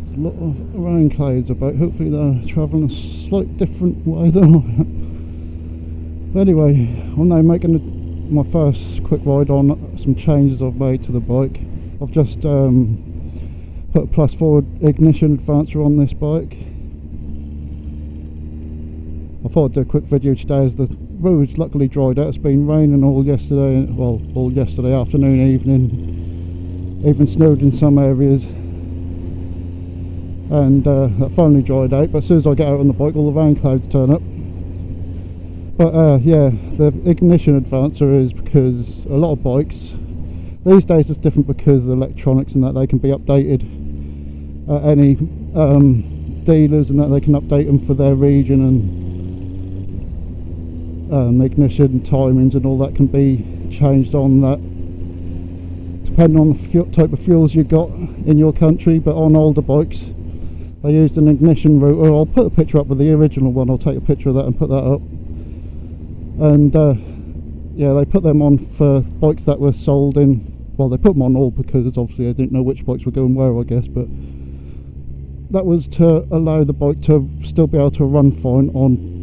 There's a lot of rain clouds about. Hopefully they're travelling a slight different way than I am. But anyway, I'm now making my first quick ride on some changes I've made to the bike. I've just put a plus forward ignition advancer on this bike. I thought I'd do a quick video today as the road's luckily dried out. It's been raining all yesterday, well, all yesterday afternoon, evening, even snowed in some areas, and that finally dried out. But as soon as I get out on the bike, all the rain clouds turn up. But yeah, the ignition advancer is because a lot of bikes these days it's different because of the electronics and that they can be updated at any dealers, and that they can update them for their region, and ignition timings and all that can be changed on that depending on the type of fuels you got in your country. But on older bikes they used an ignition router. I'll put a picture up with the original one. I'll take a picture of that and put that up. And yeah, they put them on for bikes that were sold in, well, they put them on all because obviously they didn't know which bikes were going where, I guess, but that was to allow the bike to still be able to run fine on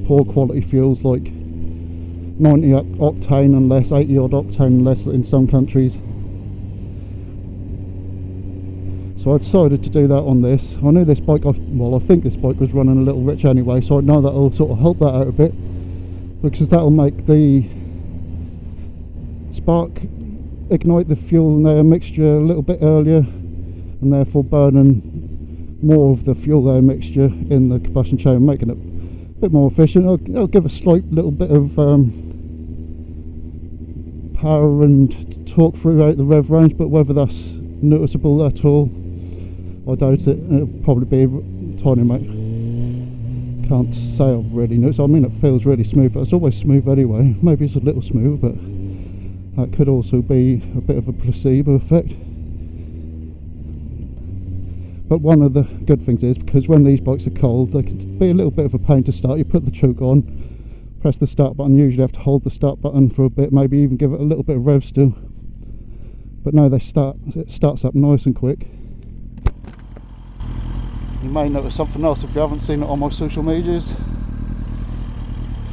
poor quality fuels like 90 octane and less, 80 odd octane and less in some countries. So I decided to do that on this. I knew this bike, I think this bike was running a little rich anyway, so I know that will sort of help that out a bit, because that will make the spark ignite the fuel and air mixture a little bit earlier, and therefore burning more of the fuel air mixture in the combustion chamber, making it a bit more efficient. It'll give a slight little bit of power and torque throughout the rev range, but whether that's noticeable at all, I doubt it. It'll probably be a tiny amount. Can't say I've really noticed. I mean, it feels really smooth, but it's always smooth anyway. Maybe it's a little smooth, but that could also be a bit of a placebo effect. But one of the good things is, because when these bikes are cold, they can be a little bit of a pain to start. You put the choke on, press the start button, you usually have to hold the start button for a bit, maybe even give it a little bit of rev still. But no, it starts up nice and quick. You may notice something else if you haven't seen it on my social medias.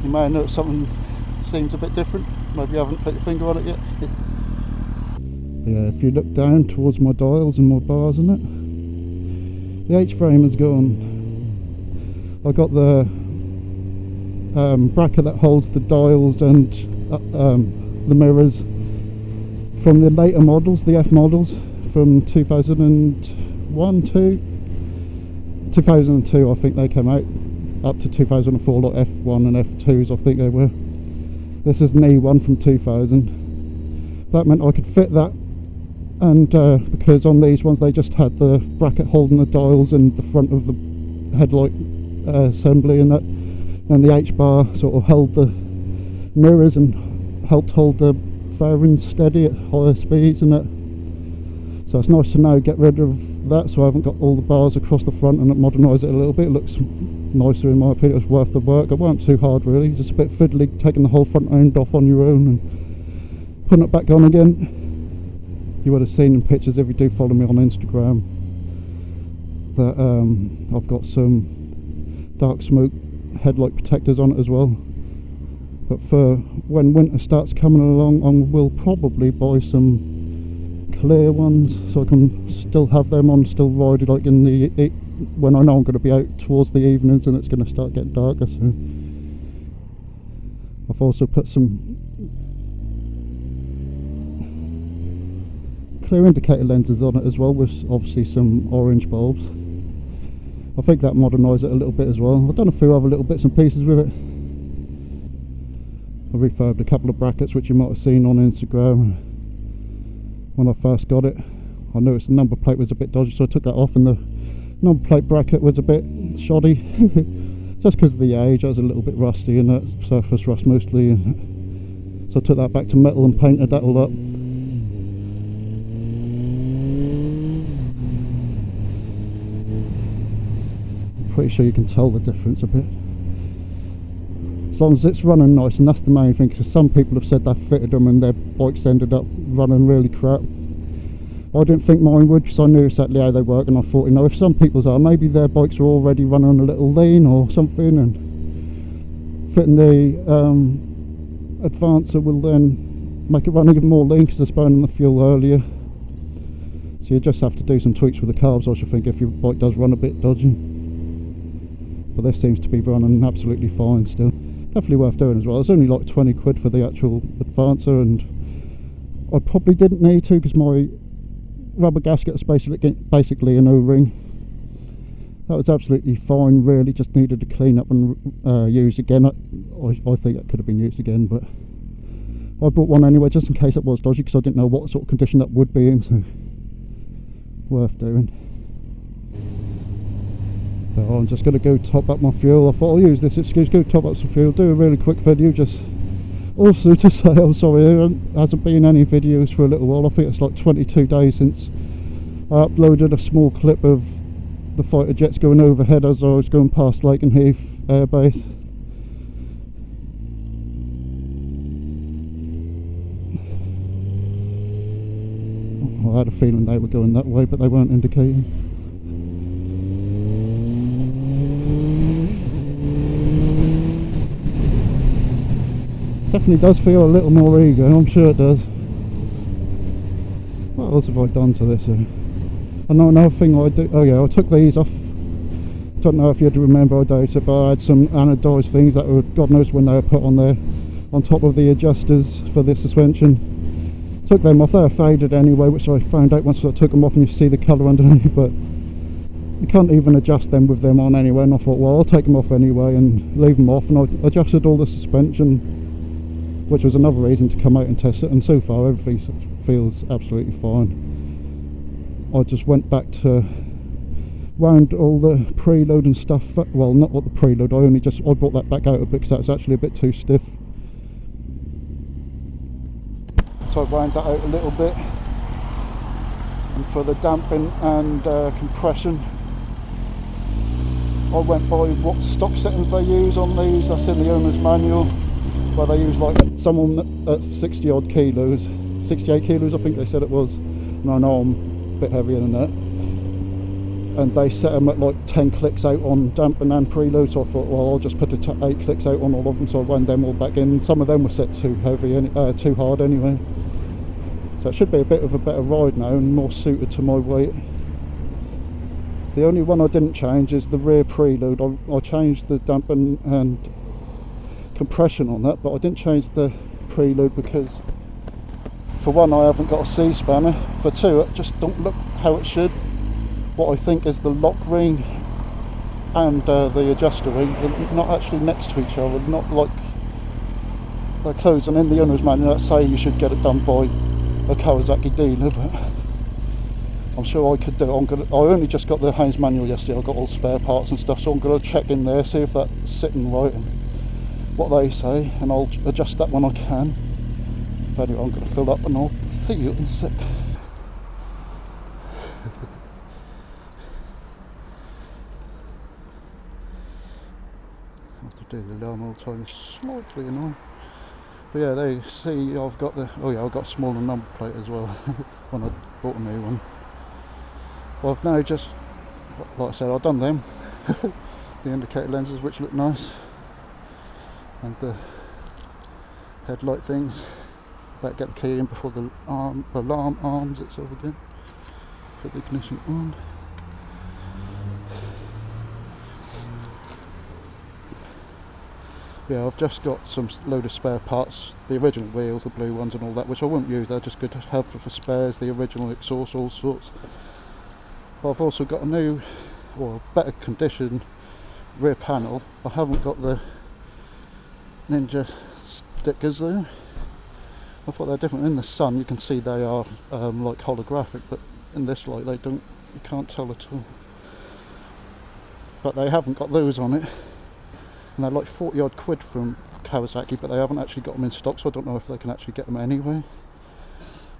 You may notice something seems a bit different. Maybe you haven't put your finger on it yet. Yeah, if you look down towards my dials and my bars and it, the H-frame is gone. I got the bracket that holds the dials and the mirrors from the later models, the F models from 2002 I think they came out, up to 2004, like F1 and F2s I think they were. This is an E1 from 2000. That meant I could fit that, and because on these ones they just had the bracket holding the dials and the front of the headlight assembly and that, and the H-bar sort of held the mirrors and helped hold the fairings steady at higher speeds and that. So it's nice to now get rid of that, so I haven't got all the bars across the front, and modernise it a little bit. It looks nicer in my opinion. It was worth the work. It weren't too hard really, just a bit fiddly taking the whole front end off on your own and putting it back on again. You would have seen in pictures, if you do follow me on Instagram, that I've got some dark smoke headlight protectors on it as well. But for when winter starts coming along, I will probably buy some clear ones so I can still have them on, still ride like in the when I know I'm going to be out towards the evenings and it's going to start getting darker. So I've also put some clear indicator lenses on it as well, with obviously some orange bulbs. I think that modernised it a little bit as well. I've done a few other little bits and pieces with it. I refurbed a couple of brackets which you might have seen on Instagram when I first got it. I noticed the number plate was a bit dodgy, so I took that off, and the number plate bracket was a bit shoddy just because of the age. I was a little bit rusty, and that surface rust mostly, and so I took that back to metal and painted that all up. I'm pretty sure you can tell the difference a bit, as long as it's running nice, and that's the main thing, because some people have said they've fitted them and their bikes ended up running really crap. I didn't think mine would, because I knew exactly how they work, and I thought, you know, if some people's are, maybe their bikes are already running on a little lean or something, and fitting the advancer will then make it run even more lean because it's burning the fuel earlier. So you just have to do some tweaks with the carbs, I should think, if your bike does run a bit dodgy. But this seems to be running absolutely fine still. Definitely worth doing as well. It's only like 20 quid for the actual advancer, and I probably didn't need to because my rubber gasket is basically an O-ring. That was absolutely fine, really, just needed to clean up and use again. I think that could have been used again, but I bought one anyway just in case it was dodgy, because I didn't know what sort of condition that would be in, so worth doing. So I'm just going to go top up my fuel. I thought I'll use this excuse, go top up some fuel, do a really quick video, just also to say I'm sorry there hasn't been any videos for a little while. I think it's like 22 days since I uploaded a small clip of the fighter jets going overhead as I was going past Lakenheath Air Base. I had a feeling they were going that way, but they weren't indicating. Definitely does feel a little more ego, I'm sure it does. What else have I done to this? I know another thing I do. Oh yeah, I took these off. Don't know if you'd remember I did it, but I had some anodized things that were, God knows when they were put on there, on top of the adjusters for the suspension. Took them off. They were faded anyway, which I found out once I took them off, and you see the colour underneath, but you can't even adjust them with them on anyway. And I thought, well, I'll take them off anyway and leave them off, and I adjusted all the suspension, which was another reason to come out and test it, and so far everything feels absolutely fine. I just went back to wound all the preload and stuff, well, not what the preload, I brought that back out a bit because that was actually a bit too stiff. So I wound that out a little bit, and for the damping and compression I went by what stock settings they use on these. That's in the owner's manual, where they use like someone at 60 odd kilos, 68 kilos I think they said it was, and I know I'm a bit heavier than that, and they set them at like 10 clicks out on damping and preload. So I thought, well, I'll just put 8 clicks out on all of them, so I wound them all back in. Some of them were set too heavy, too hard anyway, so it should be a bit of a better ride now and more suited to my weight. The only one I didn't change is the rear preload. I changed the damping and compression on that, but I didn't change the preload because, for one, I haven't got a C-spanner. For two, it just don't look how it should. What I think is the lock ring and the adjuster ring are not actually next to each other, not like they're closed. And in the owner's manual that say you should get it done by a Kawasaki dealer, but I'm sure I could do it. I only just got the Haynes manual yesterday. I've got all spare parts and stuff, so I'm going to check in there, see if that's sitting right and what they say, and I'll adjust that when I can. But anyway, I'm going to fill up and I'll see you in a sec. I have to do the alarm all the time, it's slightly annoying. But yeah, they see I've got the, oh yeah, I've got a smaller number plate as well when I bought a new one. Well, I've now just, like I said, I've done them, the indicator lenses, which look nice, and the headlight things. Better get the key in before the alarm arms itself again. Put the ignition on. Yeah, I've just got some load of spare parts, the original wheels, the blue ones and all that, which I won't use. They're just good to have for spares, the original exhaust, all sorts. But I've also got a new, or better condition rear panel. I haven't got the Ninja stickers there. I thought they're different. In the sun you can see they are like holographic, but in this light they don't, you can't tell at all. But they haven't got those on it, and they're like 40 odd quid from Kawasaki, but they haven't actually got them in stock, so I don't know if they can actually get them anyway.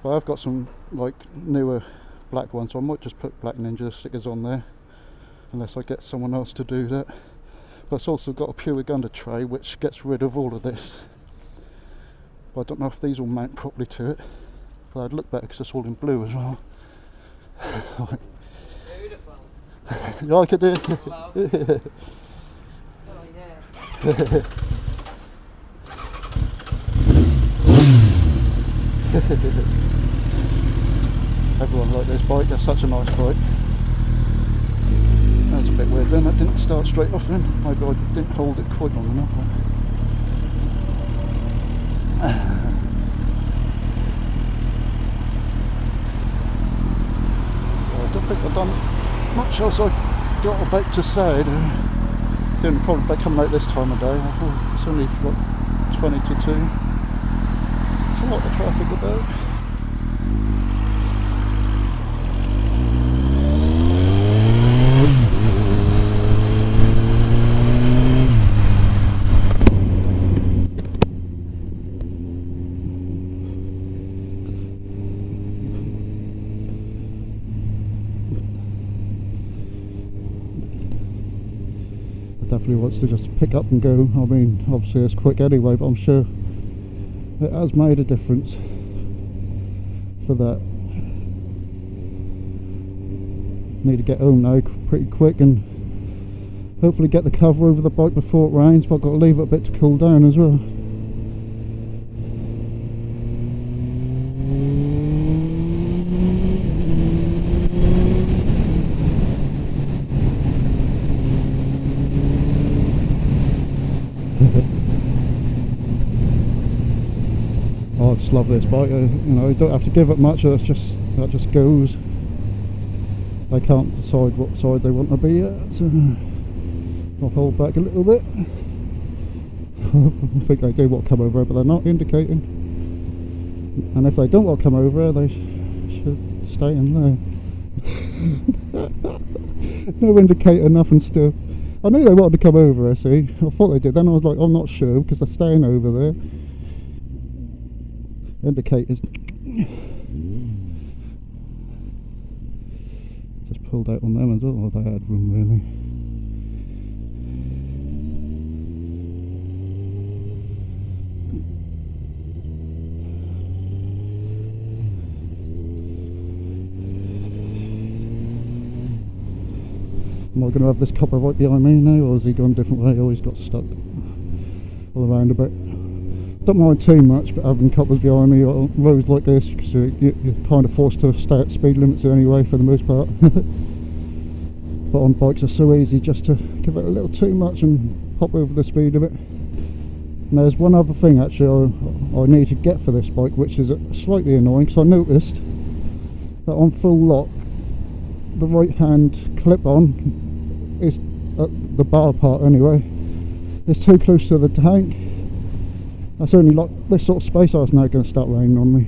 But I've got some like newer black ones, so I might just put black Ninja stickers on there, unless I get someone else to do that. But it's also got a pure Uganda tray which gets rid of all of this. But I don't know if these will mount properly to it, but they'd look better because it's all in blue as well. Beautiful. You like it, do you? Love. Oh yeah. Everyone liked this bike, that's such a nice bike. That's a bit weird then, that didn't start straight off then. Maybe I didn't hold it quite long enough. I don't think I've done much else I've got about to say. It's the only problem about coming out this time of day. It's only what, 20 to 2. There's a lot of traffic about. Definitely wants to just pick up and go. I mean, obviously it's quick anyway, but I'm sure it has made a difference for that. Need to get home now pretty quick and hopefully get the cover over the bike before it rains, but I've got to leave it a bit to cool down as well. I just love this bike. You know, you don't have to give it much. That just goes. They can't decide what side they want to be at, so I'll hold back a little bit. I think they do want to come over, but they're not indicating. And if they don't want to come over, they should stay in there. No indicator, nothing still. I knew they wanted to come over, I see. I thought they did. Then I was like, I'm not sure because they're staying over there. Indicators. Just pulled out on them as well. They had room really. Am I going to have this copper right behind me now, or is he going a different way? Oh, he's got stuck all around a bit. Don't mind too much, but having coppers behind me on roads like this, because you're kind of forced to stay at speed limits anyway for the most part. But on bikes it's so easy just to give it a little too much and pop over the speed of it. And there's one other thing actually I need to get for this bike, which is slightly annoying, because I noticed that on full lock the right hand clip on is at the bar part anyway, is too close to the tank. That's only like this sort of space. Oh, it's now going to start raining on me.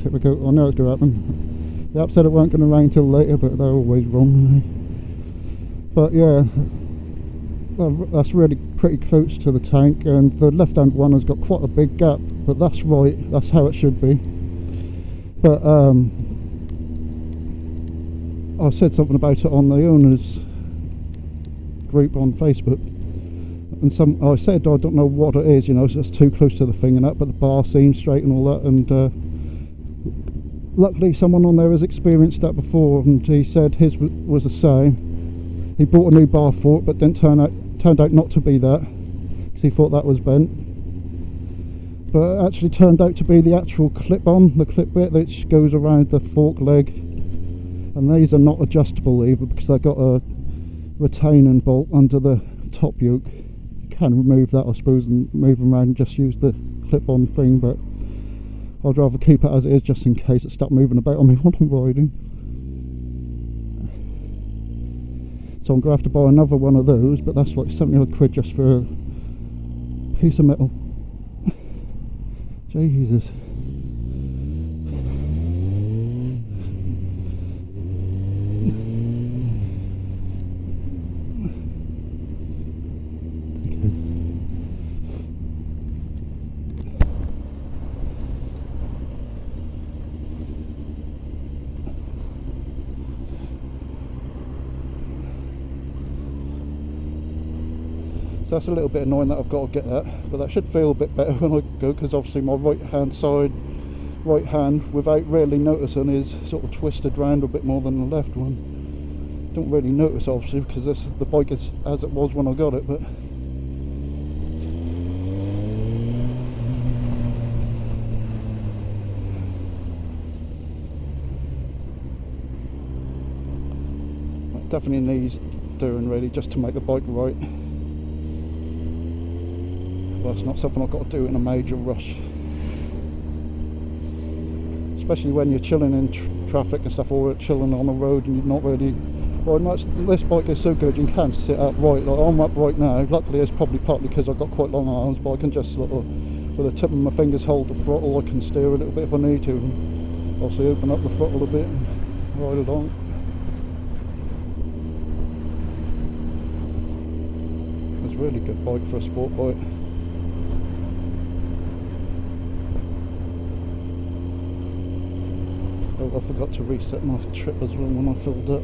Typical. I know it's going to happen. The app said it weren't going to rain till later, but they're always wrong. But yeah, that's really pretty close to the tank, and the left hand one has got quite a big gap, but that's right, that's how it should be. But I said something about it on the owners group on Facebook, and I said I don't know what it is, you know, so it's too close to the thing and that, but the bar seems straight and all that, and luckily someone on there has experienced that before, and he said his was the same. He bought a new bar for it, but then turned out not to be that, because he thought that was bent. But it actually turned out to be the actual clip-on, the clip bit which goes around the fork leg. And these are not adjustable either, because they've got a retaining bolt under the top yoke. You can remove that, I suppose, and move them around and just use the clip-on thing, but I'd rather keep it as it is, just in case it stopped moving about on me when I'm riding. So I'm going to have to buy another one of those, but that's like 70 odd quid just for a piece of metal. Jesus. So that's a little bit annoying that I've got to get that, but that should feel a bit better when I go, because obviously my right hand side right hand without really noticing is sort of twisted round a bit more than the left one. Don't really notice obviously because the bike is as it was when I got it, but it definitely needs doing really just to make the bike right. Well, it's not something I've got to do in a major rush, especially when you're chilling in traffic and stuff, or chilling on the road and you're not really. Well, this bike is so good you can sit upright. Like I'm upright now. Luckily, it's probably partly because I've got quite long arms, but I can just sort of, with the tip of my fingers, hold the throttle. I can steer a little bit if I need to, and obviously open up the throttle a bit and ride along. It's a really good bike for a sport bike. Oh, I forgot to reset my trip as well when I filled up.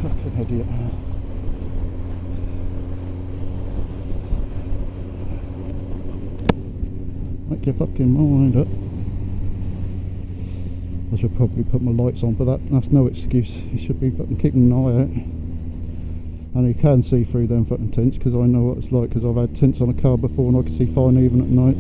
Fucking idiot. Make your fucking mind up. I should probably put my lights on, but that's no excuse. You should be fucking keeping an eye out. And you can see through them fucking tints, because I know what it's like, because I've had tints on a car before and I can see fine even at night.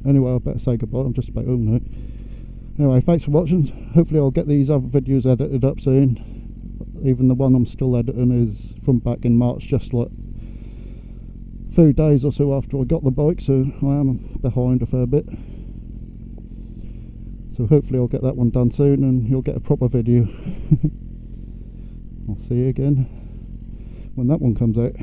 Anyway, I better say goodbye. I'm just about home now. Anyway, thanks for watching. Hopefully I'll get these other videos edited up soon. Even the one I'm still editing is from back in March, just like a few days or so after I got the bike, so I am behind a fair bit. So hopefully I'll get that one done soon and you'll get a proper video. I'll see you again when that one comes out.